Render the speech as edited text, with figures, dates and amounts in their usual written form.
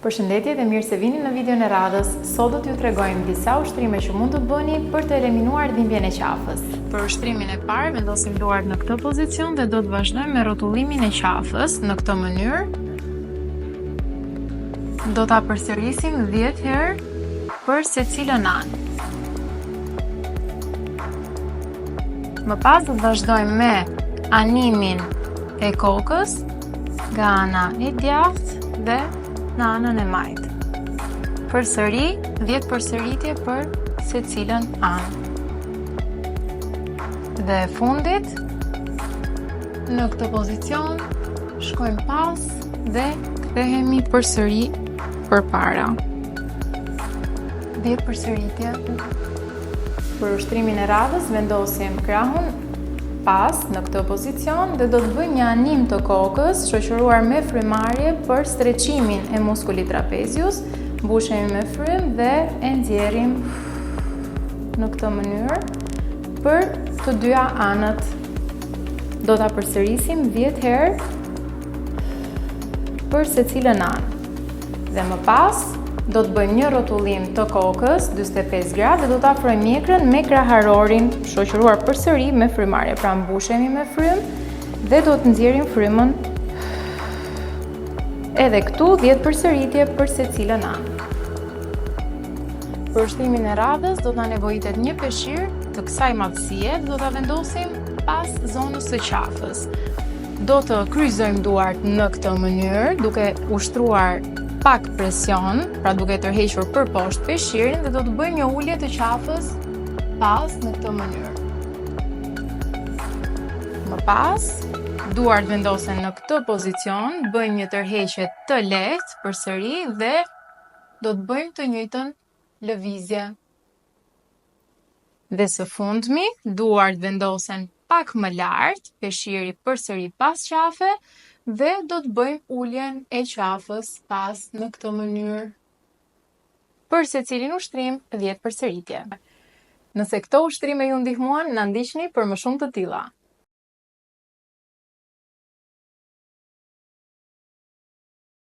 Përshëndetje dhe mirë se vini në videon e radhës. Sot do t'ju tregojmë disa ushtrime që mund të bëni për të eliminuar dhimbjen e qafës. Për ushtrimin e parë, vendosim duart në këtë pozicion dhe do të vazhdojmë me rrotullimin e qafës në këtë mënyrë. Do ta përsërisim 10 herë për secilën anë. Më pas do të vazhdojmë me animin e kokës nga ana e djathtë dhe në anën e majtë. Përsëri 10 përsëritje për secilën anë. Dhe fundit, në këtë pozicion, shkojmë pas dhe kthehemi përsëri përpara. 10 përsëritje. Për ushtrimin e radhës, vendosim krahun pas në këtë pozicion dhe do të bëjmë një anim të kokës shoqëruar me frymarrje për streqimin e muskulit trapezius. Mbushemi me frym dhe e nxjerrim në këtë mënyrë për të dyja anët. Do ta përsërisim 10 herë për secilën anë. Dhe më pas do të bëjmë një rrotullim të kokës 45 gradë dhe do të afrojmë mjekrën me kraharorin shoqëruar përsëri me frymarrje. Pra mbushemi me frym dhe do të nxjerrim frymën. Edhe këtu 10 përsëritje për secilën anë. Për ushtrimin e radhës do të na nevojitet një peshqir të kësaj madhësie, do ta vendosim pas zonës së qafës. Do të kryqëzojmë duart në këtë mënyrë duke ushtruar pak presion, pra duke tërhequr për poshtë peshqirin dhe do të bëjmë një ulje të qafës pas në këtë mënyrë. Më pas, duart vendosen në këtë pozicion, bëjmë një tërheqje të lehtë përsëri dhe do të bëjmë të njëjtën lëvizje. Dhe së fundmi, duart vendosen pak më lart, peshqiri përsëri pas qafe, dhe do të bëjmë uljen e qafës pas në këtë mënyrë. Për secilin ushtrim, 10 përsëritje. Nëse këto ushtrime ju ndihmuan, na ndiqni për më shumë të tilla.